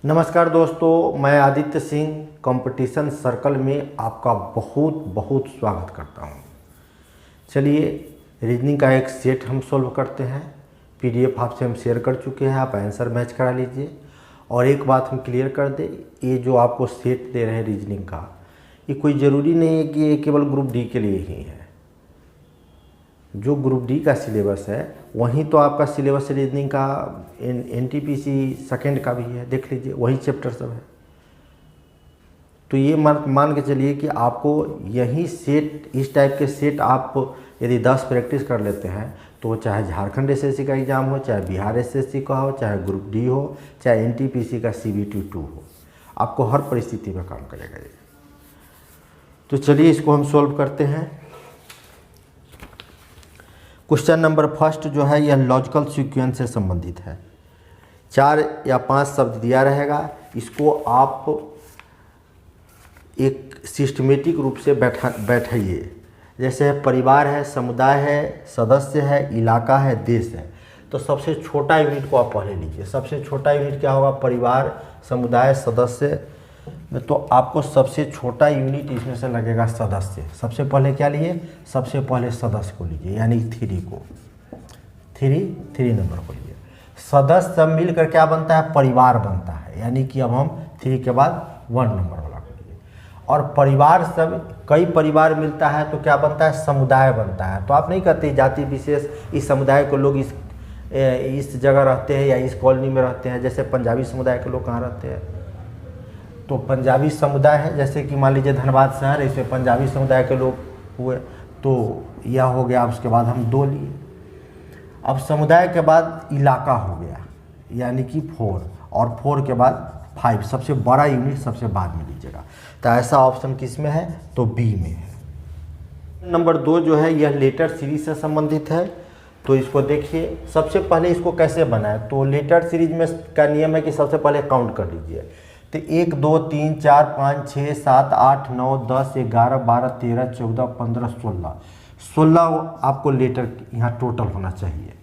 नमस्कार दोस्तों, मैं आदित्य सिंह कंपटीशन सर्कल में आपका बहुत बहुत स्वागत करता हूं। चलिए रीजनिंग का एक सेट हम सॉल्व करते हैं। पीडीएफ आपसे हम शेयर कर चुके हैं, आप आंसर मैच करा लीजिए। और एक बात हम क्लियर कर दें, ये जो आपको सेट दे रहे हैं रीजनिंग का, ये कोई ज़रूरी नहीं है कि ये केवल ग्रुप डी के लिए ही है। जो ग्रुप डी का सिलेबस है वहीं तो आपका सिलेबस रीजनिंग का एनटीपीसी सेकंड का भी है, देख लीजिए वही चैप्टर सब है। तो ये मान के चलिए कि आपको यही सेट, इस टाइप के सेट आप यदि 10 प्रैक्टिस कर लेते हैं तो चाहे झारखंड एसएससी का एग्ज़ाम हो, चाहे बिहार एसएससी का हो, चाहे ग्रुप डी हो, चाहे एनटीपीसी का CBT 2 हो, आपको हर परिस्थिति में काम करेगा ये। तो चलिए इसको हम सॉल्व करते हैं। क्वेश्चन नंबर फर्स्ट जो है यह लॉजिकल सीक्वेंस से संबंधित है। 4 या 5 शब्द दिया रहेगा, इसको आप एक सिस्टमेटिक रूप से बैठाइए। जैसे परिवार है, समुदाय है, सदस्य है, इलाका है, देश है। तो सबसे छोटा यूनिट को आप पहले लीजिए। सबसे छोटा यूनिट क्या होगा? परिवार, समुदाय, सदस्य। तो आपको सबसे छोटा यूनिट इसमें से लगेगा सदस्य। सबसे पहले क्या लिए? सबसे पहले सदस्य को लीजिए, यानी 3 को, 3 नंबर को लिए। सदस्य सब मिलकर क्या बनता है? परिवार बनता है। यानी कि अब हम 3 के बाद 1 नंबर वाला को लिए। और परिवार सब कई परिवार मिलता है तो क्या बनता है? समुदाय बनता है। तो आप नहीं कहते जाति विशेष इस समुदाय के लोग इस जगह रहते हैं या इस कॉलोनी में रहते हैं। जैसे पंजाबी समुदाय के लोग कहाँ रहते हैं? तो पंजाबी समुदाय है, जैसे कि मान लीजिए धनबाद शहर है, इसमें पंजाबी समुदाय के लोग हुए, तो यह हो गया। उसके बाद हम 2 लिए। अब समुदाय के बाद इलाका हो गया, यानी कि 4, और 4 के बाद 5। सबसे बड़ा यूनिट सबसे बाद में लीजिएगा। तो ऐसा ऑप्शन किस में है? तो बी में है। नंबर 2 जो है यह लेटर सीरीज से संबंधित है। तो इसको देखिए, सबसे पहले इसको कैसे बनाए। तो लेटर सीरीज में का नियम है कि सबसे पहले काउंट कर लीजिए। तो 1 2 3 4 5 6 7 8 9 10 11 12 13 14 15 16 आपको लेटर यहाँ टोटल होना चाहिए,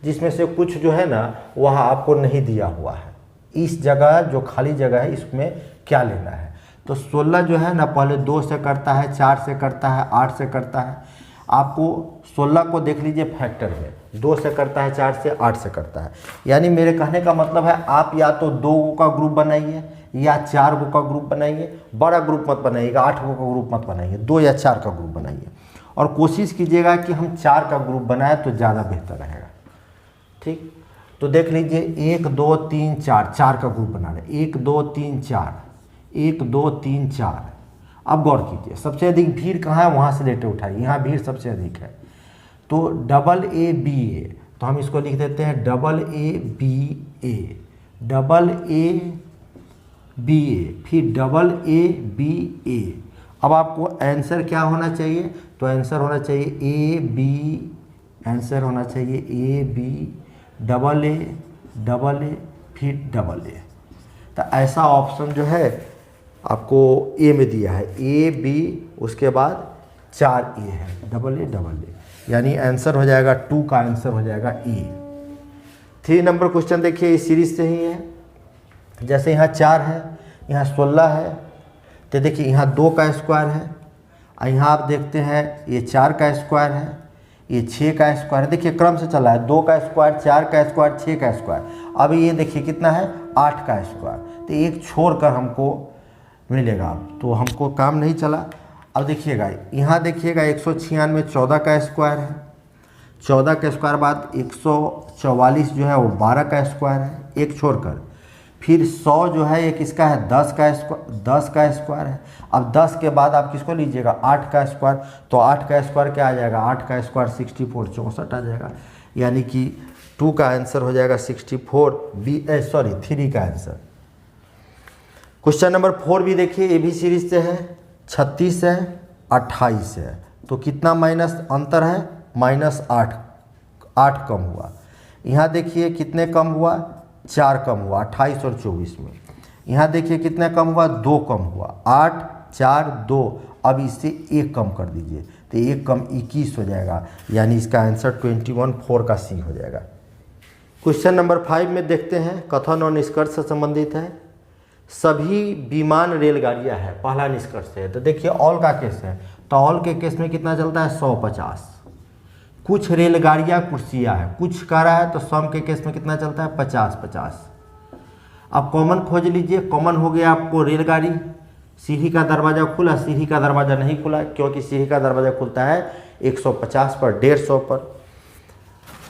जिसमें से कुछ जो है ना वह आपको नहीं दिया हुआ है। इस जगह जो खाली जगह है इसमें क्या लेना है? तो 16 जो है ना पहले 2 से करता है, 4 से करता है, 8 से करता है। आपको 16 को देख लीजिए फैक्टर में, 2 से करता है, 4 से, 8 से करता है। यानी मेरे कहने का मतलब है आप या तो 2 का ग्रुप बनाइए या 4 का ग्रुप बनाइए। बड़ा ग्रुप मत बनाइएगा, 8 का ग्रुप मत बनाइए, 2 या 4 का ग्रुप बनाइए। और कोशिश कीजिएगा कि हम 4 का ग्रुप बनाए तो ज़्यादा बेहतर रहेगा। ठीक, तो देख लीजिए 1 2 3 4, 4 का ग्रुप बना रहे। 1 2 3 4, 1 2 3 4। अब गौर कीजिए, सबसे अधिक भीड़ कहाँ है? वहाँ से लेटर उठाइए, यहाँ भीड़ सबसे अधिक है। तो AA तो हम इसको लिख देते हैं AA फिर AA। अब आपको आंसर क्या होना चाहिए? तो आंसर होना चाहिए आंसर होना चाहिए AA फिर AA। तो ऐसा ऑप्शन जो है आपको ए में दिया है, AB, उसके बाद 4A है, AA। यानी आंसर हो जाएगा 2 का आंसर हो जाएगा ए। 3 नंबर क्वेश्चन देखिए, इस सीरीज से ही है। जैसे यहाँ 4 है, यहाँ 16 है, तो देखिए यहाँ 2 का स्क्वायर है, और यहाँ आप देखते हैं ये 4 का स्क्वायर है, ये 6 का स्क्वायर है। देखिए क्रम से चला है, 2 का स्क्वायर, 4 का स्क्वायर, 6 का स्क्वायर। अब ये देखिए कितना है? 8 का स्क्वायर। तो एक छोड़कर हमको मिलेगा, तो हमको काम नहीं चला। अब देखिएगा यहाँ देखिएगा 196 14 का स्क्वायर है, 14 का स्क्वायर बाद 144 जो है वो 12 का स्क्वायर है, एक छोड़कर। फिर 100 जो है एक इसका है 10 का स्क्वायर है। अब 10 के बाद आप किसको लीजिएगा? 8 का स्क्वायर। तो 8 का स्क्वायर क्या आ जाएगा? 8 का स्क्वायर 64, 64 आ जाएगा। यानी कि 2 का आंसर हो जाएगा 64, 3 का आंसर। क्वेश्चन नंबर 4 भी देखिए, ये भी सीरीज से है। 36 है, 28 है, तो कितना माइनस अंतर है? -8, 8 कम हुआ। यहाँ देखिए कितने कम हुआ? 4 कम हुआ 28 और 24 में। यहाँ देखिए कितने कम हुआ? 2 कम हुआ, 8 4 2। अब इससे 1 कम कर दीजिए, तो 1 कम 21 हो जाएगा। यानी इसका आंसर 21, 4 का C हो जाएगा। क्वेश्चन नंबर 5 में देखते हैं, कथन और निष्कर्ष से संबंधित है। सभी विमान रेलगाड़ियां हैं, पहला निष्कर्ष है। तो देखिए ऑल का केस है, तो ऑल के केस में कितना चलता है 150। कुछ रेलगाड़ियां कुर्सियां हैं, कुछ कह रहा है तो सम के केस में कितना चलता है 50-50। अब कॉमन खोज लीजिए। कॉमन हो गया आपको रेलगाड़ी, सीढ़ी का दरवाज़ा खुला, सीढ़ी का दरवाज़ा नहीं खुला, क्योंकि सीढ़ी का दरवाज़ा खुलता है 150 पर, 150 पर।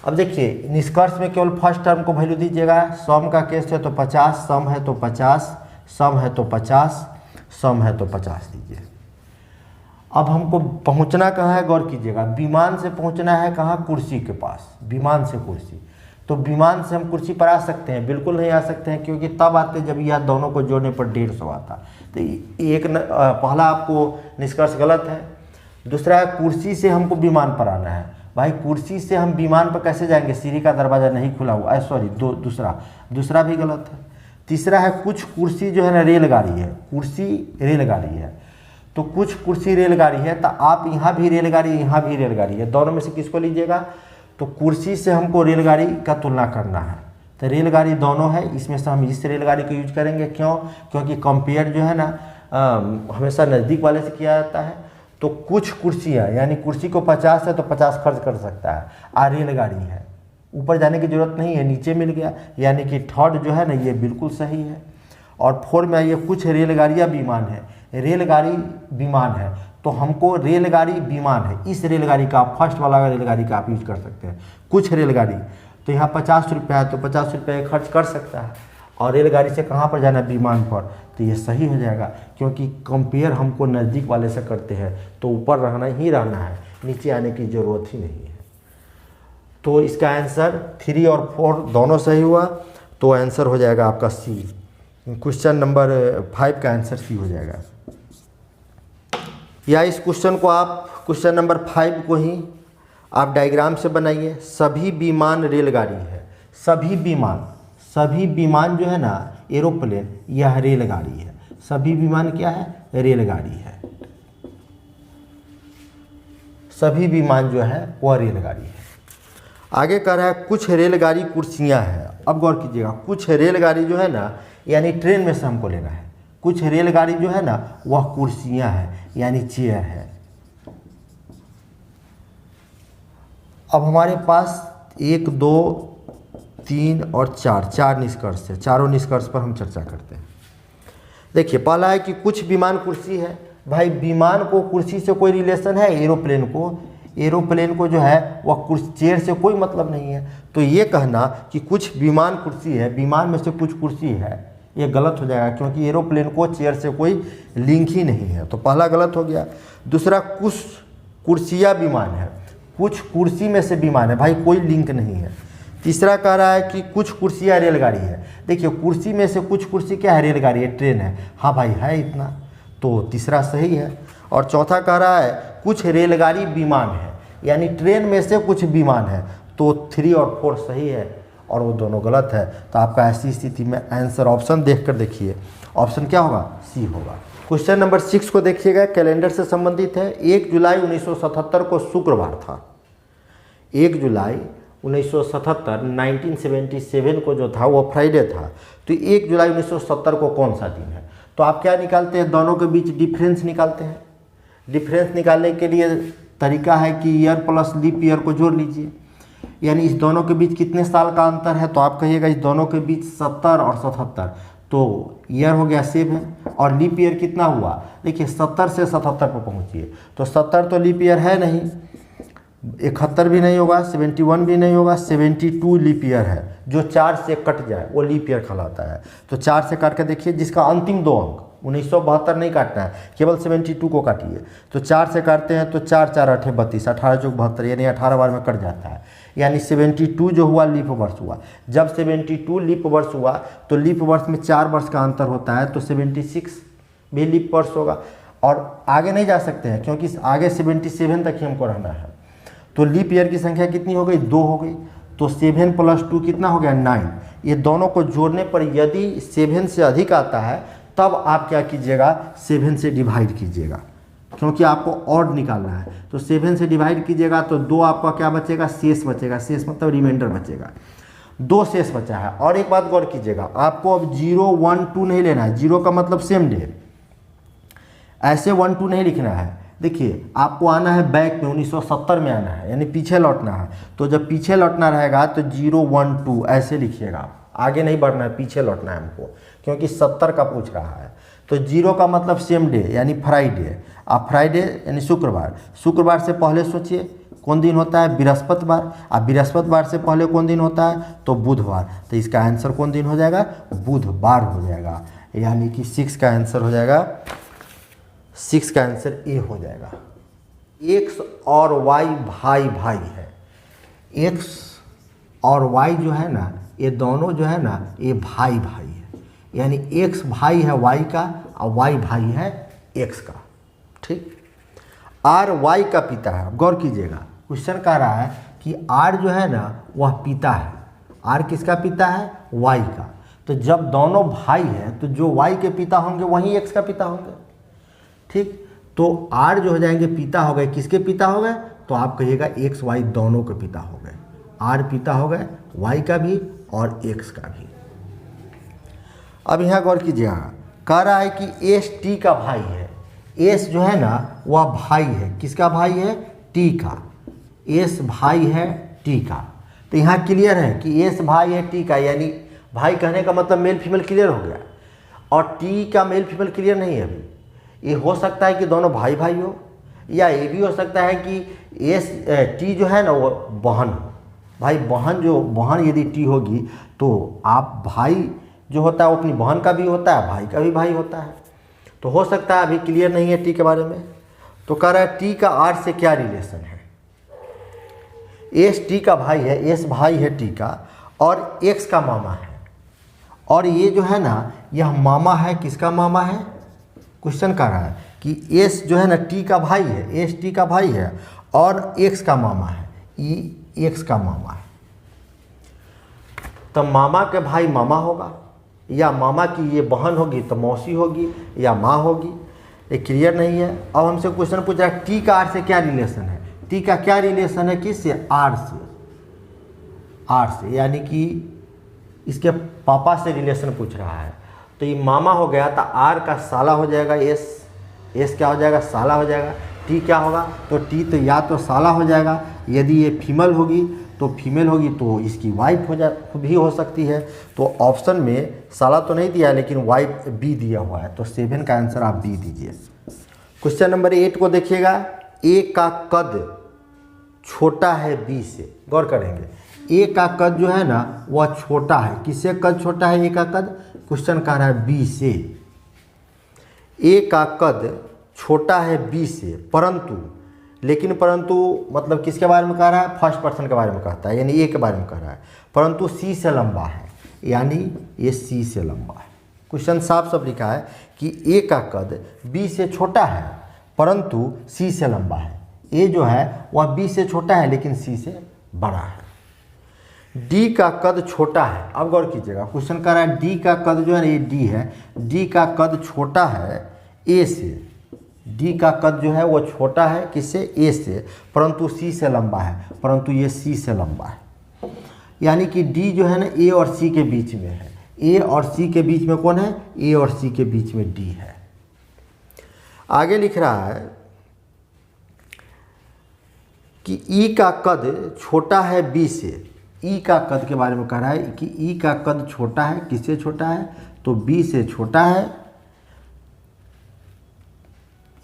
अब देखिए निष्कर्ष में केवल फर्स्ट टर्म को वैल्यू दीजिएगा। सम का केस है तो 50, सम है तो 50, सम है तो 50, सम है तो 50 दीजिए। अब हमको पहुंचना कहाँ है, गौर कीजिएगा। विमान से पहुंचना है कहाँ, कुर्सी के पास, विमान से कुर्सी। तो विमान से हम कुर्सी पर आ सकते हैं, बिल्कुल नहीं आ सकते हैं, क्योंकि तब आते जब यह दोनों को जोड़ने पर 150 आता। तो एक पहला आपको निष्कर्ष गलत है। दूसरा है कुर्सी से हमको विमान पर आना है। भाई कुर्सी से हम विमान पर कैसे जाएंगे, सीढ़ी का दरवाज़ा नहीं खुला हुआ, सॉरी दूसरा भी गलत है। तीसरा है कुछ कुर्सी जो है ना रेलगाड़ी है, कुर्सी रेलगाड़ी है। तो कुछ कुर्सी रेलगाड़ी है, तो आप यहाँ भी रेलगाड़ी, यहाँ भी रेलगाड़ी है, दोनों में से किसको लीजिएगा। तो कुर्सी से हमको रेलगाड़ी का तुलना करना है, तो रेलगाड़ी दोनों है, इसमें से हम इस रेलगाड़ी को यूज करेंगे। क्यों, क्योंकि कंपेयर जो है ना हमेशा नज़दीक वाले से किया जाता है। तो कुछ कुर्सियाँ यानी कुर्सी को 50 है तो 50 खर्च कर सकता है, आ रेलगाड़ी है, ऊपर जाने की जरूरत नहीं है, नीचे मिल गया, यानी कि थर्ड जो है ना ये बिल्कुल सही है। और 4 में आइए, कुछ रेलगाड़ियाँ विमान है, रेलगाड़ी विमान है, तो हमको रेलगाड़ी विमान है, इस रेलगाड़ी का फर्स्ट वाला रेलगाड़ी का आप यूज कर सकते हैं। कुछ रेलगाड़ी, तो यहाँ 50 रुपया है तो 50 रुपये खर्च कर सकता है। और रेलगाड़ी से कहाँ पर जाना, विमान पर, तो ये सही हो जाएगा, क्योंकि कंपेयर हमको नज़दीक वाले से करते हैं, तो ऊपर रहना ही रहना है, नीचे आने की ज़रूरत ही नहीं है। तो इसका आंसर 3 और 4 दोनों सही हुआ, तो आंसर हो जाएगा आपका सी। क्वेश्चन नंबर 5 का आंसर सी हो जाएगा। या इस क्वेश्चन को आप, क्वेश्चन नंबर 5 को ही आप डायग्राम से बनाइए। सभी विमान रेलगाड़ी है, सभी विमान जो है ना एरोप्लेन, यह रेलगाड़ी है। सभी विमान क्या है, रेलगाड़ी है। सभी विमान जो है वह रेलगाड़ी है। आगे कह रहा है कुछ रेलगाड़ी कुर्सियां हैं। अब गौर कीजिएगा, कुछ रेलगाड़ी जो है ना यानी ट्रेन में से हमको लेना है, कुछ रेलगाड़ी जो है ना वह कुर्सियां हैं यानी चेयर है। अब हमारे पास 1, 2, 3 और 4 निष्कर्ष है, चारों निष्कर्ष पर हम चर्चा करते हैं। देखिए पहला है कि कुछ विमान कुर्सी है। भाई विमान को कुर्सी से कोई रिलेशन है, एरोप्लेन को जो है वह कुर्सी चेयर से कोई मतलब नहीं है। तो ये कहना कि कुछ विमान कुर्सी है, विमान में से कुछ कुर्सी है, ये गलत हो जाएगा, क्योंकि एरोप्लेन को चेयर से कोई लिंक ही नहीं है, तो पहला गलत हो गया। दूसरा कुछ कुर्सियाँ विमान है, कुछ कुर्सी में से विमान है, भाई कोई लिंक नहीं है। तीसरा कह रहा है कि कुछ कुर्सियाँ रेलगाड़ी है। देखिए कुर्सी में से कुछ कुर्सी क्या है, रेलगाड़ी है, ट्रेन है, हाँ भाई है इतना, तो तीसरा सही है। और चौथा कह रहा है कुछ रेलगाड़ी विमान है, यानी ट्रेन में से कुछ विमान है, तो 3 और 4 सही है और वो दोनों गलत है। तो आपका ऐसी स्थिति में आंसर ऑप्शन देखकर देखिए, ऑप्शन क्या होगा, सी होगा। क्वेश्चन नंबर 6 को देखिएगा, कैलेंडर से संबंधित है। 1 जुलाई 1977 को शुक्रवार था। 1 जुलाई 1977 1977 को जो था वो फ्राइडे था। तो 1 जुलाई 1970 को कौन सा दिन है। तो आप क्या निकालते हैं, दोनों के बीच डिफरेंस निकालते हैं। डिफरेंस निकालने के लिए तरीका है कि ईयर प्लस लीप ईयर को जोड़ लीजिए, यानी इस दोनों के बीच कितने साल का अंतर है। तो आप कहिएगा इस दोनों के बीच 70 और 77, तो ईयर हो गया 7 और लीप ईयर कितना हुआ। देखिए 70 से 77 पर पहुँचिए, तो 70 तो लीप ईयर है नहीं, 71 भी नहीं होगा, 71 भी नहीं होगा, 72 लीप ईयर है। जो 4 से कट जाए वो लीप ईयर कहलाता है। तो 4 से काट कर देखिए, जिसका अंतिम 2 अंक 1972 नहीं काटना है, केवल 72 को काटिए। तो 4 से काटते हैं तो 4 4 8 32, 18 चौक 72, यानी 18 बार में कट जाता है, यानी 72 जो हुआ लीप वर्ष हुआ। जब 72 लीप वर्ष हुआ तो लीप वर्ष में 4 वर्ष का अंतर होता है, तो 76 भी लीप वर्ष होगा। और आगे नहीं जा सकते हैं, क्योंकि आगे 77 तक ही हमको रहना है। तो लीप ईयर की संख्या कितनी हो गई, 2 हो गई। तो 7 + 2 कितना हो गया, 9। ये दोनों को जोड़ने पर यदि 7 से अधिक आता है तब आप क्या कीजिएगा, 7 से डिवाइड कीजिएगा, क्योंकि आपको ऑड निकालना है। तो 7 से डिवाइड कीजिएगा तो 2 आपका क्या बचेगा, शेष बचेगा, शेष मतलब रिमाइंडर बचेगा। 2 शेष बचा है। और एक बात गौर कीजिएगा, आपको अब 0, 1, 2 नहीं लेना है। 0 का मतलब सेम डे, ऐसे 1, 2 नहीं लिखना है। देखिए आपको आना है बैक में, 1970 में आना है, यानी पीछे लौटना है। तो जब पीछे लौटना रहेगा तो 0, 1, 2 ऐसे लिखिएगा, आगे नहीं बढ़ना है, पीछे लौटना है हमको, क्योंकि 70 का पूछ रहा है। तो 0 का मतलब सेम डे यानी फ्राइडे। आप फ्राइडे यानी शुक्रवार, शुक्रवार से पहले सोचिए कौन दिन होता है, बृहस्पतिवार। अब बृहस्पतिवार से पहले कौन दिन होता है, तो बुधवार। तो इसका आंसर कौन दिन हो जाएगा, बुधवार हो जाएगा। यानी कि 6 का आंसर हो जाएगा, 6 का आंसर ए हो जाएगा। एक्स और वाई भाई भाई है। एक्स और वाई जो है ना, ये दोनों जो है ना, ये भाई भाई है। यानी एक्स भाई है वाई का और वाई भाई है एक्स का। ठीक, आर वाई का पिता है। गौर कीजिएगा, क्वेश्चन कह रहा है कि आर जो है ना वह पिता है। आर किसका पिता है, वाई का। तो जब दोनों भाई हैं तो जो वाई के पिता होंगे वही एक्स का पिता होंगे। ठीक, तो आर जो हो जाएंगे पिता हो गए, किसके पिता हो गए, तो आप कहिएगा एक्स वाई दोनों के पिता हो गए। आर पिता हो गए वाई का भी और एक्स का भी। अब यहाँ गौर कीजिएगा, कह रहा है कि एस टी का भाई है। एस जो है ना वह भाई है, किसका भाई है, टी का। एस भाई है टी का। तो यहाँ क्लियर है कि एस भाई है टी का, यानी भाई कहने का मतलब मेल फीमेल क्लियर हो गया। और टी का मेल फीमेल क्लियर नहीं है अभी। ये हो सकता है कि दोनों भाई भाई हो, या ये भी हो सकता है कि एस टी जो है ना वो बहन हो। भाई बहन, जो बहन यदि टी होगी तो आप भाई जो होता है वो अपनी बहन का भी होता है, भाई का भी भाई होता है। तो हो सकता है, अभी क्लियर नहीं है टी के बारे में। तो कह रहा है टी का आर से क्या रिलेशन है। एस टी का भाई है, एस भाई है टी का और एक्स का मामा है। और ये जो है ना यह मामा है, किसका मामा है, क्वेश्चन कर रहा है कि एस जो है ना टी का भाई है, एस टी का भाई है और एक्स का मामा है, ई एक्स का मामा है। तो मामा के भाई मामा होगा, या मामा की ये बहन होगी तो मौसी होगी या माँ होगी। ये क्लियर नहीं है। अब हमसे क्वेश्चन पूछ रहा है टी का आर से क्या रिलेशन है। टी का क्या रिलेशन है, किससे, आर से। आर से यानी कि इसके पापा से रिलेशन पूछ रहा है। तो ये मामा हो गया, तो आर का साला हो जाएगा एस। एस क्या हो जाएगा, साला हो जाएगा। टी क्या होगा, तो टी तो या तो साला हो जाएगा, यदि ये फीमेल होगी तो फीमेल होगी तो इसकी वाइफ भी हो सकती है। तो ऑप्शन में साला तो नहीं दिया है, लेकिन वाइफ बी दिया हुआ है। तो 7 का आंसर आप बी दीजिए। क्वेश्चन नंबर 8 को देखिएगा। ए का कद छोटा है बी से। गौर करेंगे, ए का कद जो है ना वह छोटा है, किससे कद छोटा है, ए का कद, क्वेश्चन कह रहा है बी से। ए का कद छोटा है बी से, परंतु, लेकिन परंतु मतलब किसके बारे में कह रहा है, फर्स्ट पर्सन के बारे में कहता है, यानी ए के बारे में कह रहा है। परंतु सी से लंबा है, यानी ये सी से लंबा है। क्वेश्चन साफ साफ लिखा है कि ए का कद बी से छोटा है परंतु सी से लंबा है। ए जो है वह बी से छोटा है लेकिन सी से बड़ा है। डी का कद छोटा है। अब गौर कीजिएगा, क्वेश्चन कह रहा है डी का कद जो है ना, ये डी है, डी का कद छोटा है ए से। डी का कद जो है वो छोटा है किससे, ए से, परंतु सी से लंबा है, परंतु ये सी से लंबा है। यानी कि डी जो है ना ए और सी के बीच में है। ए और सी के बीच में कौन है, ए और सी के बीच में डी है। आगे लिख रहा है कि ई का कद छोटा है बी से। ई का कद के बारे में कह रहा है कि ई का कद छोटा है, किससे छोटा है, तो बी से छोटा है।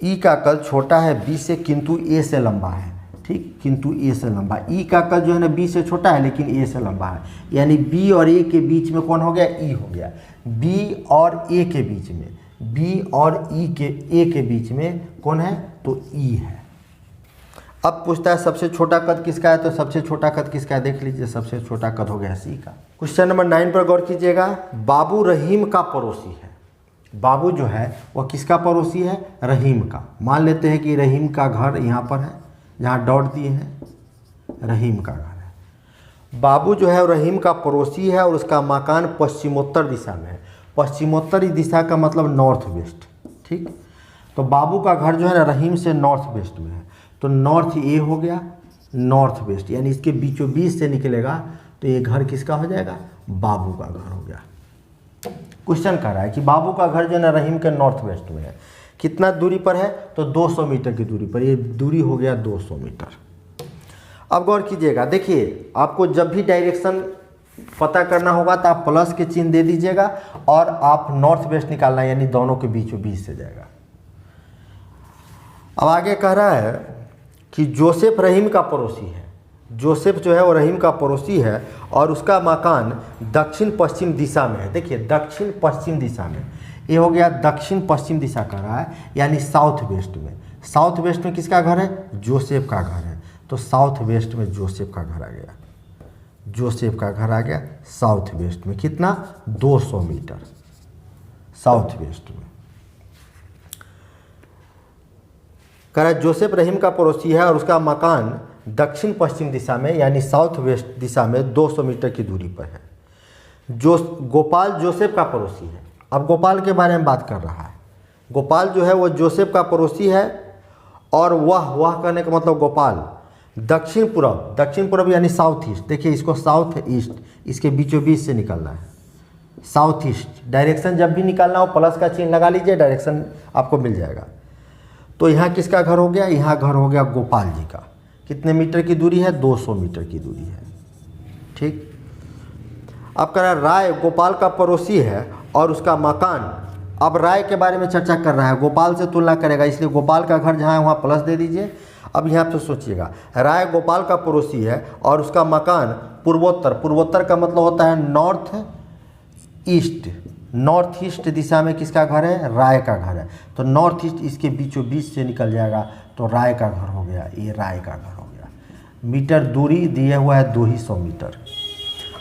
ई का कद छोटा है बी से किंतु ए से लंबा है। ठीक, किंतु ए से लंबा। ई का कद जो है ना बी से छोटा है लेकिन ए से लंबा है, यानी बी और ए के बीच में कौन हो गया, ई हो गया। बी और ए के बीच में, बी और ई के ए के बीच में कौन है, तो ई है। अब पूछता है सबसे छोटा कद किसका है, तो सबसे छोटा कद किसका है, देख लीजिए, सबसे छोटा कद हो गया सी का। क्वेश्चन नंबर 9 पर गौर कीजिएगा। बाबू रहीम का पड़ोसी है। बाबू जो है वह किसका पड़ोसी है, रहीम का। मान लेते हैं कि रहीम का घर यहाँ पर है, जहाँ डॉट दिए हैं, रहीम का घर है। बाबू जो है रहीम का पड़ोसी है और उसका मकान पश्चिमोत्तर दिशा में है। पश्चिमोत्तरी दिशा का मतलब नॉर्थ वेस्ट। ठीक, तो बाबू का घर जो है ना रहीम से नॉर्थ वेस्ट में है, तो नॉर्थ ए हो गया, नॉर्थ वेस्ट, यानी इसके बीचों बीच से निकलेगा तो ये घर किसका हो जाएगा? बाबू का घर हो गया। क्वेश्चन कह रहा है कि बाबू का घर जो है ना रहीम के नॉर्थ वेस्ट में है, कितना दूरी पर है? तो 200 मीटर की दूरी पर। ये दूरी हो गया 200 मीटर। अब गौर कीजिएगा, देखिए आपको जब भी डायरेक्शन पता करना होगा तो आप प्लस के चिन्ह दे दीजिएगा और आप नॉर्थ वेस्ट निकालना है, यानी दोनों के बीचों बीच से जाएगा। अब आगे कह रहा है कि जोसेफ रहीम का पड़ोसी है। जोसेफ जो है वो रहीम का पड़ोसी है और उसका मकान दक्षिण पश्चिम दिशा में है। देखिए दक्षिण पश्चिम दिशा में, ये हो गया दक्षिण पश्चिम दिशा कह रहा है, यानी साउथ वेस्ट में। साउथ वेस्ट में किसका घर है? जोसेफ का घर है। तो साउथ वेस्ट में जोसेफ का घर आ गया। जोसेफ का घर आ गया साउथ वेस्ट में। कितना? 200 मीटर साउथ वेस्ट में। कह रहा है जोसेफ रहीम का पड़ोसी है और उसका मकान दक्षिण पश्चिम दिशा में, यानी साउथ वेस्ट दिशा में 200 मीटर की दूरी पर है। गोपाल जोसेफ का पड़ोसी है। अब गोपाल के बारे में बात कर रहा है। गोपाल जो है वो जोसेफ का पड़ोसी है और वह कहने का मतलब गोपाल दक्षिण पूर्व यानी साउथ ईस्ट। देखिए इसको साउथ ईस्ट, इसके बीचों बीच से निकलना है। साउथ ईस्ट डायरेक्शन जब भी निकालना हो प्लस का चिन्ह लगा लीजिए, डायरेक्शन आपको मिल जाएगा। तो यहाँ किसका घर हो गया? यहाँ घर हो गया गोपाल जी का। कितने मीटर की दूरी है? 200 मीटर की दूरी है। ठीक। अब कह रहा है राय गोपाल का पड़ोसी है और उसका मकान। अब राय के बारे में चर्चा कर रहा है, गोपाल से तुलना करेगा, इसलिए गोपाल का घर जहाँ है वहाँ प्लस दे दीजिए। अब यहाँ पे सोचिएगा, राय गोपाल का पड़ोसी है और उसका मकान पूर्वोत्तर का मतलब होता है नॉर्थ ईस्ट दिशा में किसका घर है? राय का घर है। तो नॉर्थ ईस्ट इसके बीचों बीच से निकल जाएगा, तो राय का घर हो गया। ये राय का घर हो गया। मीटर दूरी दिया हुआ है 200 मीटर।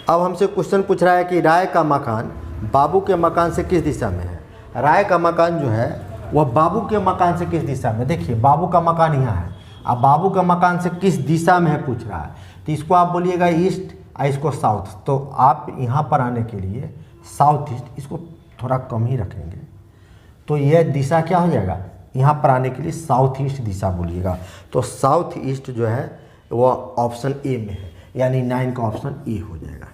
अब हमसे क्वेश्चन पूछ रहा है कि राय का मकान बाबू के मकान से किस दिशा में है? राय का मकान जो है वह बाबू के मकान से किस दिशा में? देखिए बाबू का मकान यहाँ है, अब बाबू का मकान से किस दिशा में है पूछ रहा है, तो इसको आप बोलिएगा ईस्ट और इसको साउथ। तो आप यहाँ पर आने के लिए साउथ ईस्ट, इसको थोड़ा कम ही रखेंगे, तो यह दिशा क्या हो जाएगा? यहाँ पर आने के लिए साउथ ईस्ट दिशा बोलिएगा। तो साउथ ईस्ट जो है वह ऑप्शन ए में है, यानी 9 का ऑप्शन ए हो जाएगा।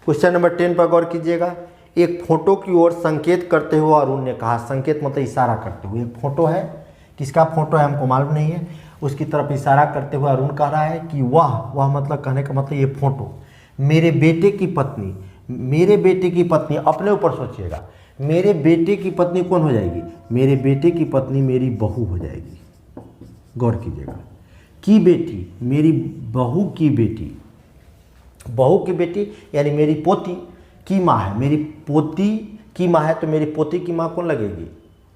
क्वेश्चन नंबर 10 पर गौर कीजिएगा। एक फोटो की ओर संकेत करते हुए अरुण ने कहा, संकेत मतलब इशारा करते हुए, एक फोटो है, किसका फोटो है हमको मालूम नहीं है, उसकी तरफ इशारा करते हुए अरुण कह रहा है कि वह मतलब कहने का मतलब ये फोटो मेरे बेटे की पत्नी, अपने ऊपर सोचिएगा, मेरे बेटे की पत्नी कौन हो जाएगी? मेरे बेटे की पत्नी मेरी बहू हो जाएगी। गौर कीजिएगा, की बेटी, मेरी बहू की बेटी, बहू की बेटी यानी मेरी पोती की माँ है, मेरी पोती की माँ है, तो मेरी पोती की माँ कौन लगेगी?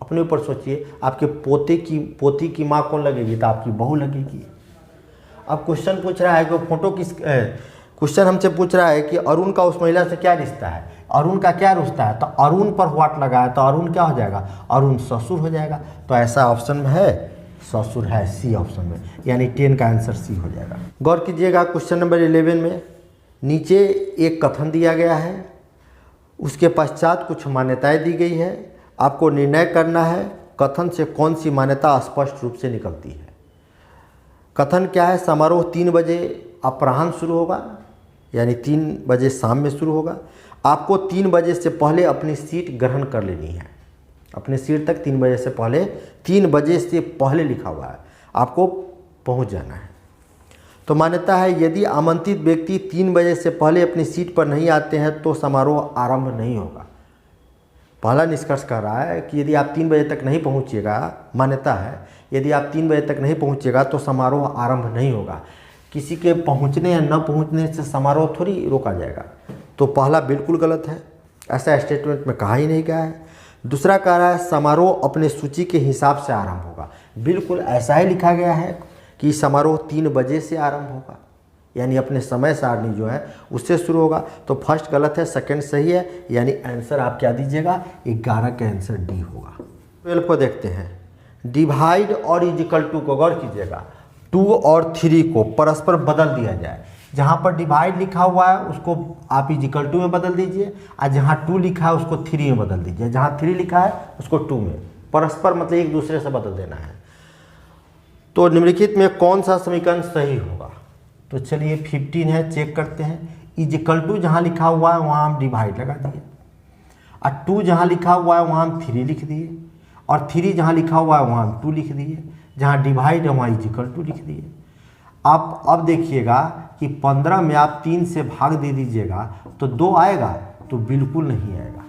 अपने ऊपर सोचिए, आपके पोती की माँ कौन लगेगी? तो आपकी बहू लगेगी। अब क्वेश्चन पूछ रहा है कि फोटो क्वेश्चन हमसे पूछ रहा है कि अरुण का उस महिला से क्या रिश्ता है? अरुण का क्या रिश्ता है? तो अरुण पर व्हाट लगा है, तो अरुण क्या हो जाएगा? अरुण ससुर हो जाएगा। तो ऐसा ऑप्शन में है, ससुर है, सी ऑप्शन में, यानी 10 का आंसर सी हो जाएगा। गौर कीजिएगा क्वेश्चन नंबर 11 में नीचे एक कथन दिया गया है, उसके पश्चात कुछ मान्यताएं दी गई है। आपको निर्णय करना है कथन से कौन सी मान्यता स्पष्ट रूप से निकलती है। कथन क्या है? समारोह 3 बजे अपराह्न शुरू होगा, यानी 3 बजे शाम में शुरू होगा। आपको 3 बजे से पहले अपनी सीट ग्रहण कर लेनी है। अपने सीट तक 3 बजे से पहले लिखा हुआ है, आपको पहुंच जाना है। तो मान्यता है यदि आमंत्रित व्यक्ति 3 बजे से पहले अपनी सीट पर नहीं आते हैं तो समारोह आरंभ नहीं होगा। पहला निष्कर्ष कर रहा है कि यदि आप 3 बजे तक नहीं पहुंचिएगा, मान्यता है यदि आप 3 बजे तक नहीं पहुंचिएगा तो समारोह आरंभ नहीं होगा। किसी के पहुंचने या न पहुंचने से समारोह थोड़ी रोका जाएगा। तो पहला बिल्कुल गलत है, ऐसा स्टेटमेंट में कहा ही नहीं गया है। दूसरा कह रहा है समारोह अपने सूची के हिसाब से आरंभ होगा, बिल्कुल ऐसा ही लिखा गया है कि समारोह 3 बजे से आरंभ होगा, यानी अपने समय सारणी जो है उससे शुरू होगा। तो फर्स्ट गलत है, सेकंड सही है, यानी आंसर आप क्या दीजिएगा? 11 का आंसर डी होगा। 12 को देखते हैं। डिवाइड और इजिकल टू को गौर कीजिएगा, 2 और 3 को परस्पर बदल दिया जाए। जहाँ पर डिवाइड लिखा हुआ है उसको आप इजिकल टू में बदल दीजिए, और जहाँ 2 लिखा है उसको 3 में बदल दीजिए। जहाँ 3 लिखा है उसको 2 में, परस्पर मतलब एक दूसरे से बदल देना है। तो निम्नलिखित में कौन सा समीकरण सही होगा? तो चलिए 15 है, चेक करते हैं। इजिकल टू जहाँ लिखा हुआ है वहाँ हम डिवाइड लगा दिए, और 2 जहाँ लिखा हुआ है वहाँ हम 3 लिख दिए, और 3 जहाँ लिखा हुआ है वहाँ हम 2 लिख दिए, जहाँ डिवाइड है वहाँ इजिकल टू लिख दिए। आप अब देखिएगा कि 15 में आप 3 से भाग दे दीजिएगा तो 2 आएगा, तो बिल्कुल नहीं आएगा।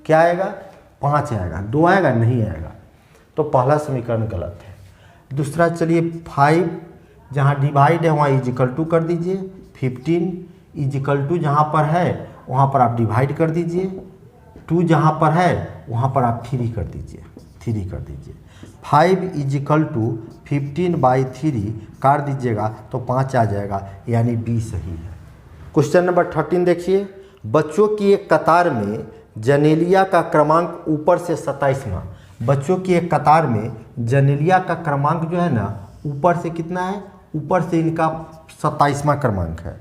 क्या आएगा? 5 आएगा। 2 आएगा? नहीं आएगा। तो पहला समीकरण गलत है। दूसरा चलिए 5 जहाँ डिवाइड है वहाँ इजिकल टू कर दीजिए, 15 इजिकल टू जहाँ पर है वहाँ पर आप डिवाइड कर दीजिए, 2 जहाँ पर है वहाँ पर आप 3 कर दीजिए, 3 कर दीजिए। 5 इजिकल टू 15/3 काट दीजिएगा तो 5 आ जाएगा, यानी बी सही है। क्वेश्चन नंबर 13 देखिए, बच्चों की एक कतार में जनेलिया का क्रमांक ऊपर से 27वां। बच्चों की एक कतार में जनेलिया का क्रमांक जो है ना ऊपर से कितना है? ऊपर से इनका 27वां क्रमांक है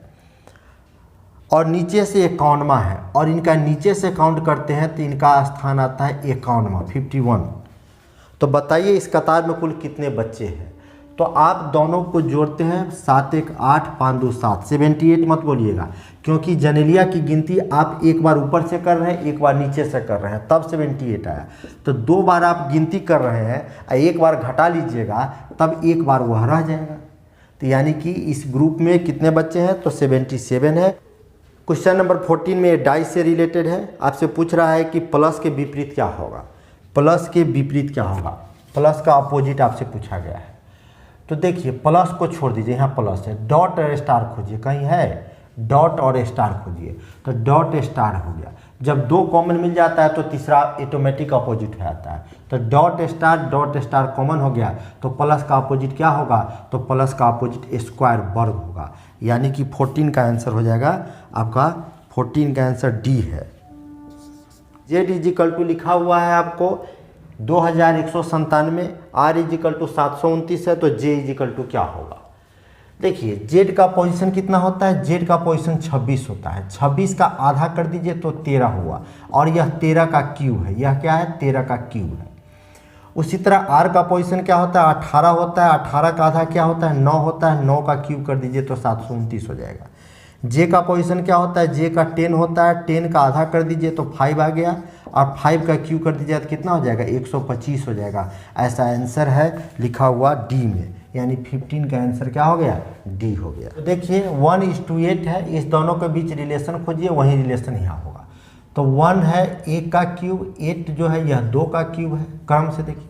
और नीचे से 51वां है, और इनका नीचे से काउंट करते हैं तो इनका स्थान आता है 51वां, 51। तो बताइए इस कतार में कुल कितने बच्चे हैं? तो आप दोनों को जोड़ते हैं, 7 1 8 5 2 7, 78 मत बोलिएगा, क्योंकि जनेलिया की गिनती आप एक बार ऊपर से कर रहे हैं, एक बार नीचे से कर रहे हैं, तब 78 आया। तो 2 बार आप गिनती कर रहे हैं, एक बार घटा लीजिएगा तब एक बार वह रह जाएगा। तो यानी कि इस ग्रुप में कितने बच्चे हैं? तो 77 है। क्वेश्चन नंबर 14 में ये डाई से रिलेटेड है। आपसे पूछ रहा है कि प्लस के विपरीत क्या होगा? प्लस के विपरीत क्या होगा? प्लस का अपोजिट आपसे पूछा गया है। तो देखिए प्लस को छोड़ दीजिए, यहाँ प्लस है, डॉट और स्टार खोजिए, कहीं है? डॉट और स्टार खोजिए, तो डॉट स्टार हो गया। जब 2 कॉमन मिल जाता है तो तीसरा ऑटोमेटिक अपोजिट हो जाता है। तो डॉट स्टार कॉमन हो गया, तो प्लस का अपोजिट क्या होगा? तो प्लस का अपोजिट स्क्वायर वर्ग होगा, यानी कि 14 का आंसर हो जाएगा आपका, 14 का आंसर डी है। जेड इजिकल टू लिखा हुआ है आपको 2197, आर इजिकल टू 729 है, तो जे इजिकल टू क्या होगा? देखिए जेड का पोजीशन कितना होता है? जेड का पोजीशन 26 होता है। 26 का आधा कर दीजिए तो 13 हुआ, और यह 13 का क्यूब है। यह क्या है? 13 का क्यूब है। उसी तरह आर का पोजीशन क्या होता है? 18 होता है। 18 का आधा क्या होता है? 9 होता है। 9 का क्यूब कर दीजिए तो 729 हो जाएगा। जे का पोजीशन क्या होता है? जे का 10 होता है। 10 का आधा कर दीजिए तो 5 आ गया, और 5 का क्यूब कर दीजिए तो कितना हो जाएगा? 125 हो जाएगा। ऐसा आंसर है लिखा हुआ डी में, यानी 15 का आंसर क्या हो गया? डी हो गया। तो देखिए 1:8 है, इस दोनों के बीच रिलेशन खोजिए, वही रिलेशन यहाँ होगा। तो 1 है 1 का क्यूब, 8 जो है यह 2 का क्यूब है। क्रम से देखिए,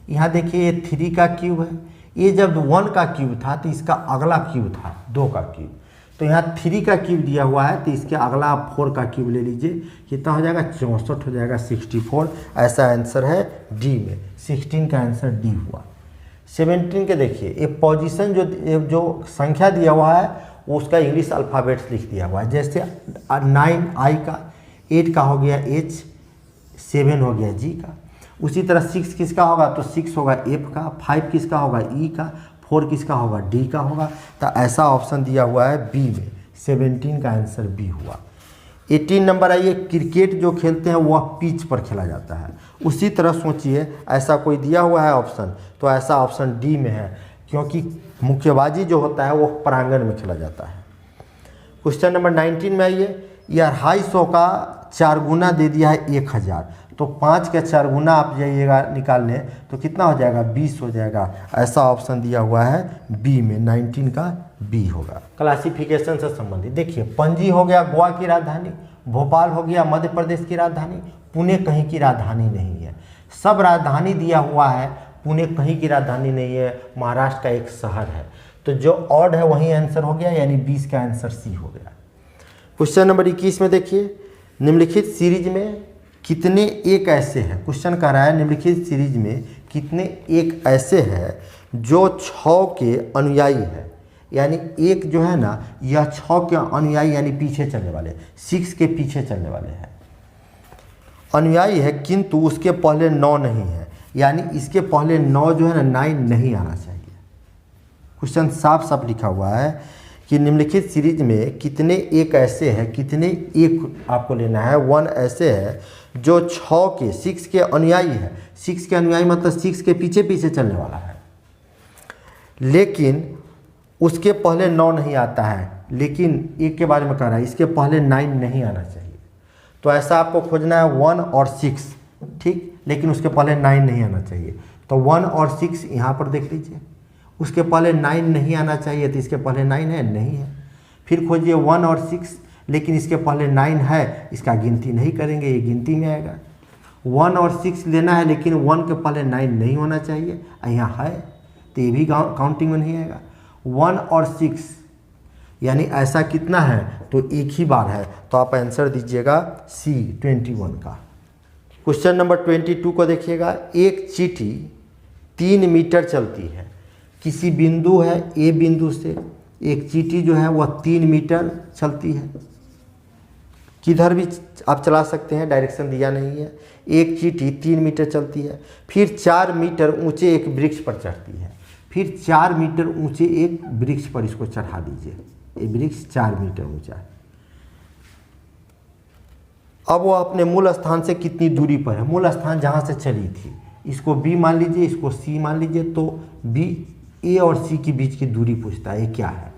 यहाँ देखिए ये 3 का क्यूब है। ये जब 1 का क्यूब था तो इसका अगला क्यूब था 2 का क्यूब। तो यहाँ 3 का क्यूब दिया हुआ है, तो इसके अगला आप 4 का क्यूब ले लीजिए, कितना हो जाएगा? 64 हो जाएगा, 64। ऐसा आंसर है डी में, 16 का आंसर डी हुआ। 17 के देखिए, ये पोजीशन जो संख्या दिया हुआ है उसका इंग्लिश अल्फ़ाबेट्स लिख दिया हुआ है। जैसे 9 आई का, 8 का हो गया एच, 7 हो गया जी का। उसी तरह 6 किसका होगा? तो 6 होगा एफ का, 5 किसका होगा? ई का, 4 किसका होगा? डी का होगा। तो ऐसा ऑप्शन दिया हुआ है बी में, 17 का आंसर बी हुआ। 18 नंबर आइए, क्रिकेट जो खेलते हैं वह पिच पर खेला जाता है। उसी तरह सोचिए, ऐसा कोई दिया हुआ है ऑप्शन, तो ऐसा ऑप्शन डी में है, क्योंकि मुक्केबाजी जो होता है वो प्रांगण में खेला जाता है। क्वेश्चन नंबर 19 में आइए, यह 250 का 4 गुना दे दिया है 1000, तो 5 का 4 गुना आप जाइएगा निकालने तो कितना हो जाएगा? 20 हो जाएगा। ऐसा ऑप्शन दिया हुआ है बी में, 19 का बी होगा। क्लासिफिकेशन से संबंधित देखिए, पणजी हो गया गोवा की राजधानी, भोपाल हो गया मध्य प्रदेश की राजधानी, पुणे कहीं की राजधानी नहीं है। सब राजधानी दिया हुआ है, पुणे कहीं की राजधानी नहीं है, महाराष्ट्र का एक शहर है। तो जो ऑड है वही आंसर हो गया, यानी 20 का आंसर सी हो गया। क्वेश्चन नंबर 21 में देखिए, निम्नलिखित सीरीज में कितने एक ऐसे हैं? क्वेश्चन कह रहा है निम्नलिखित सीरीज में कितने एक ऐसे हैं जो 6 के अनुयायी है। यानी एक जो है ना, यह 6 के अनुयायी यानी पीछे चलने वाले, 6 के पीछे चलने वाले हैं, अनुयायी है, किंतु उसके पहले 9 नहीं है, यानी इसके पहले 9 जो है ना 9 नहीं आना चाहिए। क्वेश्चन साफ साफ लिखा हुआ है कि निम्नलिखित सीरीज में कितने एक ऐसे हैं, कितने एक आपको लेना है, 1 ऐसे है जो 6 के अनुयायी है। 6 के अनुयायी मतलब 6 के पीछे पीछे चलने वाला है, लेकिन उसके पहले 9 नहीं आता है, लेकिन एक के बारे में कह रहा है इसके पहले 9 नहीं आना चाहिए। तो ऐसा आपको खोजना है 1 और 6, ठीक, लेकिन उसके पहले 9 नहीं आना चाहिए। तो 1 और 6 यहाँ पर देख लीजिए, उसके पहले 9 नहीं आना चाहिए, तो इसके पहले 9 है, नहीं है। फिर खोजिए 1 और 6, लेकिन इसके पहले 9 है, इसका गिनती नहीं करेंगे, ये गिनती में आएगा। 1 और 6 लेना है, लेकिन 1 के पहले 9 नहीं होना चाहिए, यहाँ है, तो ये भी काउंटिंग में नहीं आएगा। 1 और 6 यानी ऐसा कितना है, तो एक ही बार है, तो आप आंसर दीजिएगा सी 21 का। क्वेश्चन नंबर 22 को देखिएगा। एक चींटी 3 मीटर चलती है, किसी बिंदु है ए बिंदु से एक चींटी जो है वह 3 मीटर चलती है, किधर भी आप चला सकते हैं, डायरेक्शन दिया नहीं है। एक चींटी 3 मीटर चलती है, फिर 4 मीटर ऊंचे एक वृक्ष पर चढ़ती है, फिर 4 मीटर ऊंचे एक वृक्ष पर इसको चढ़ा दीजिए। ये वृक्ष 4 मीटर ऊंचा है। अब वो अपने मूल स्थान से कितनी दूरी पर है, मूल स्थान जहाँ से चली थी, इसको बी मान लीजिए, इसको सी मान लीजिए, तो बी ए और सी के बीच की दूरी पूछता है, ये क्या है।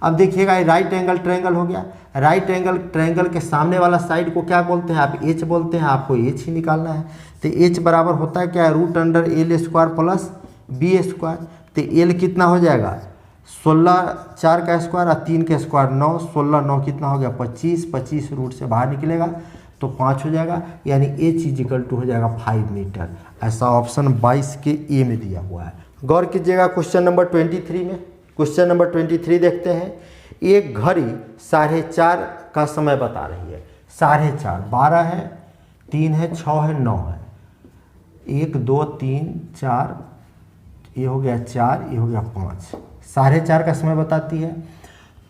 अब देखिएगा ये राइट एंगल ट्रायंगल हो गया। राइट एंगल ट्रायंगल के सामने वाला साइड को क्या बोलते हैं, आप एच बोलते हैं, आपको एच ही निकालना है। तो एच बराबर होता है क्या, √(L² प्लस B²। तो एल कितना हो जाएगा, 16 4 का स्क्वायर और 3 का स्क्वायर 9, 16 9 कितना हो गया 25, 25 रूट से बाहर निकलेगा तो 5 हो जाएगा, यानी H हो जाएगा 5 मीटर। ऐसा ऑप्शन 22 के ए में दिया हुआ है। गौर कीजिएगा क्वेश्चन नंबर 23 में। क्वेश्चन नंबर 23 देखते हैं। एक घड़ी 4:30 का समय बता रही है। 4:30, 12 है, 3 है, 6 है, 9 है, 1 2 3 4, ये हो गया 4, ये हो गया 5। 4:30 का समय बताती है,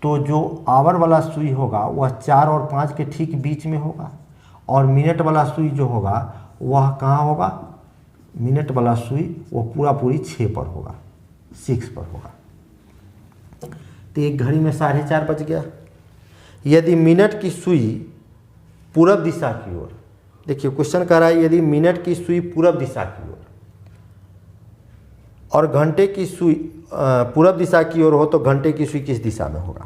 तो जो आवर वाला सुई होगा वह 4 और 5 के ठीक बीच में होगा, और मिनट वाला सुई जो होगा वह कहाँ होगा, मिनट वाला सुई वो पूरी 6 पर होगा, 6 पर होगा। तो एक घड़ी में 4:30 बज गया। यदि मिनट की सुई पूरब दिशा की ओर, देखिए क्वेश्चन कह रहा है यदि मिनट की सुई पूरब दिशा की ओर और घंटे की सुई पूरब दिशा की ओर हो, तो घंटे की सुई किस दिशा में होगा।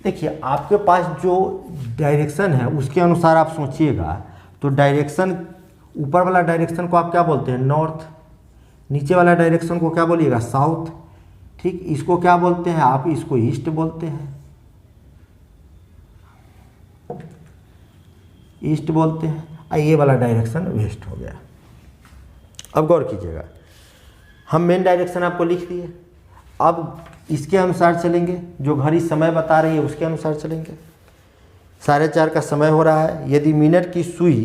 देखिए आपके पास जो डायरेक्शन है उसके अनुसार आप सोचिएगा। तो डायरेक्शन, ऊपर वाला डायरेक्शन को आप क्या बोलते हैं, नॉर्थ, नीचे वाला डायरेक्शन को क्या बोलिएगा, साउथ, ठीक। इसको क्या बोलते हैं आप, इसको ईस्ट बोलते हैं, ईस्ट बोलते हैं, और ये वाला डायरेक्शन वेस्ट हो गया। अब गौर कीजिएगा, हम मेन डायरेक्शन आपको लिख दिए, अब इसके अनुसार चलेंगे, जो घड़ी समय बता रही है उसके अनुसार चलेंगे। 4:30 का समय हो रहा है। यदि मिनट की सुई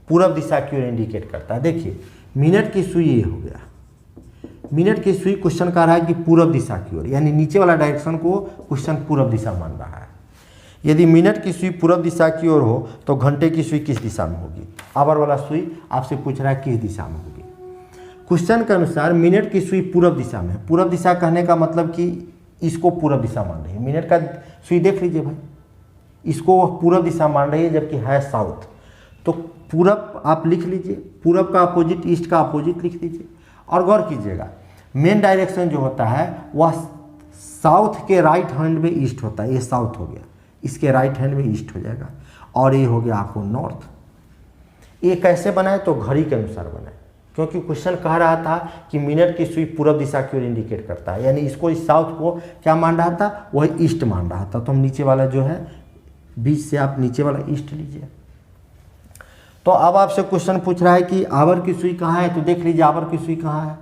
पूरब दिशा की ओर इंडिकेट करता है, देखिए मिनट की सुई ये हो गया, मिनट की सुई क्वेश्चन कह रहा है कि पूरब दिशा की ओर, यानी नीचे वाला डायरेक्शन को क्वेश्चन पूरब दिशा मान रहा है। यदि मिनट की सुई पूरब दिशा की ओर हो, तो घंटे की सुई किस दिशा में होगी। आवर वाला सुई आपसे पूछ रहा है किस दिशा में होगी। क्वेश्चन के अनुसार मिनट की सुई पूरब दिशा में है। पूरब दिशा कहने का मतलब कि इसको पूरब दिशा मान रही है। मिनट का सुई देख लीजिए भाई, इसको पूरब दिशा मान रही है, जबकि है साउथ। तो पूरब आप लिख लीजिए, पूरब का अपोजिट ईस्ट का अपोजिट लिख दीजिए। और गौर कीजिएगा, मेन डायरेक्शन जो होता है वह साउथ के राइट हैंड में ईस्ट होता है। ये साउथ हो गया, इसके राइट हैंड में ईस्ट हो जाएगा, और ये हो गया आपको नॉर्थ। ये कैसे बनाए, तो घड़ी के अनुसार बनाए, क्योंकि क्वेश्चन कह रहा था कि मिनट की सुई पूरब दिशा की ओर इंडिकेट करता है, यानी इसको इस साउथ को क्या मान रहा था, वह ईस्ट मान रहा था। तो हम नीचे वाला जो है, बीच से आप नीचे वाला ईस्ट लीजिए। तो अब आपसे क्वेश्चन पूछ रहा है कि आवर की सुई कहाँ है, तो देख लीजिए आवर की सुई कहाँ है,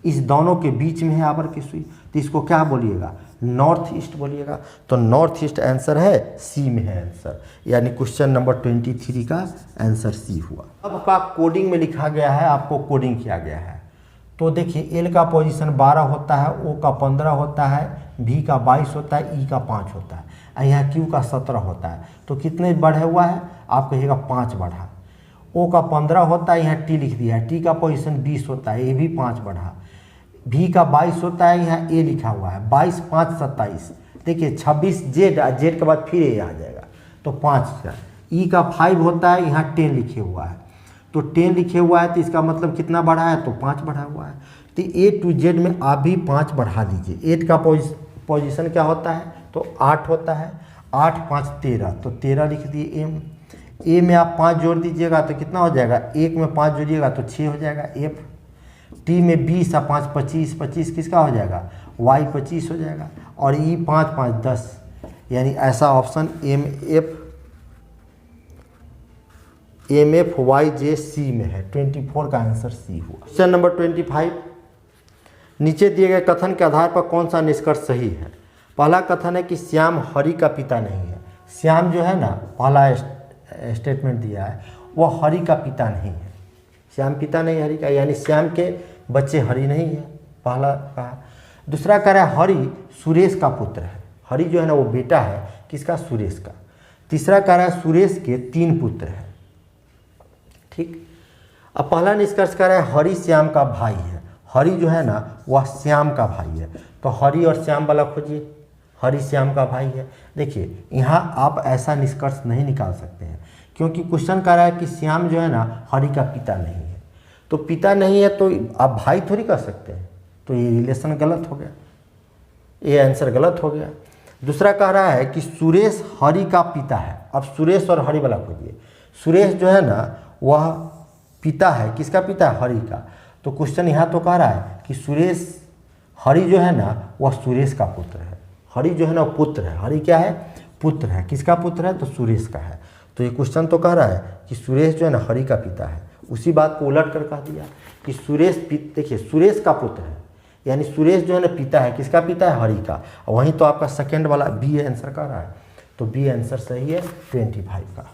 इस दोनों के बीच में है आवर की सुई। तो इसको क्या बोलिएगा, नॉर्थ ईस्ट बोलिएगा। तो नॉर्थ ईस्ट आंसर है, सी में है आंसर, यानी क्वेश्चन नंबर 23 का आंसर सी हुआ। अब आपका कोडिंग में लिखा गया है, आपको कोडिंग किया गया है। तो देखिए एल का पोजीशन 12 होता है, ओ का 15 होता है, भी का 22 होता है, ई का 5 होता है, और यहाँ क्यू का 17 होता है। तो कितने बढ़े हुआ है, आप कहिएगा 5 बढ़ा। ओ का 15 होता है, यहाँ टी लिख दिया है, टी का पोजीशन 20 होता है, ये भी 5 बढ़ा। भी का 22 होता है, यहाँ ए लिखा हुआ है, 22 5 27। देखिए 26 जेड, जेड के बाद फिर ए आ जाएगा, तो 5। ई का 5 होता है, यहाँ 10 लिखे हुआ है, तो 10 लिखे हुआ है, तो इसका मतलब कितना बढ़ा है, तो 5 बढ़ा हुआ है। तो ए टू जेड में आप भी 5 बढ़ा दीजिए। 8 का पोजीशन क्या होता है, तो 8 होता है, 8 5 13, तो 13 लिख दिए एम। ए में आप 5 जोड़ दीजिएगा तो कितना हो जाएगा, 1 में 5 जोड़िएगा तो 6 हो जाएगा एफ। टी में 20 और 5 25, 25 किसका हो जाएगा, वाई 25 हो जाएगा। और ई 5 5 10, यानी ऐसा ऑप्शन एम एफ वाई जे सी में है। 24 का आंसर सी हुआ। क्वेश्चन नंबर 25, नीचे दिए गए कथन के आधार पर कौन सा निष्कर्ष सही है। पहला कथन है कि श्याम हरि का पिता नहीं है। श्याम जो है ना, पहला स्टेटमेंट दिया है, वह हरि का पिता नहीं है। श्याम पिता नहीं हरि का, यानी श्याम के बच्चे हरि नहीं है, पहला कहा। दूसरा कह रहा है हरि सुरेश का पुत्र है। हरि जो है ना वो बेटा है किसका, सुरेश का। तीसरा कह रहा है सुरेश के 3 पुत्र हैं। ठीक, अब पहला निष्कर्ष कह रहा है हरि श्याम का भाई है। हरि जो है ना वह श्याम का भाई है, तो हरि और श्याम वाला खोजिए। हरि श्याम का भाई है। देखिए यहाँ आप ऐसा निष्कर्ष नहीं निकाल सकते हैं, क्योंकि क्वेश्चन कह रहा है कि श्याम जो है ना हरि का पिता नहीं है। तो पिता नहीं है तो आप भाई थोड़ी कर सकते हैं, तो ये रिलेशन गलत हो गया, ये आंसर गलत हो गया। दूसरा कह रहा है कि सुरेश हरि का पिता है। अब सुरेश और हरि वाला खोजिए। सुरेश जो है ना वह पिता है, किसका पिता है, हरि का। तो क्वेश्चन यहाँ तो कह रहा है कि सुरेश, हरि जो है ना वह सुरेश का पुत्र है। हरि जो है ना पुत्र है, हरि क्या है, पुत्र है। किसका पुत्र है, तो सुरेश का है। तो ये क्वेश्चन तो कह रहा है कि सुरेश जो है ना हरि का पिता है। उसी बात को उलट कर कह दिया कि सुरेश, देखिए सुरेश का पुत्र है, यानी सुरेश जो है ना पिता है, किसका पिता है, हरि का। वहीं तो आपका सेकेंड वाला बी आंसर कर रहा है, तो बी आंसर सही है 25 का।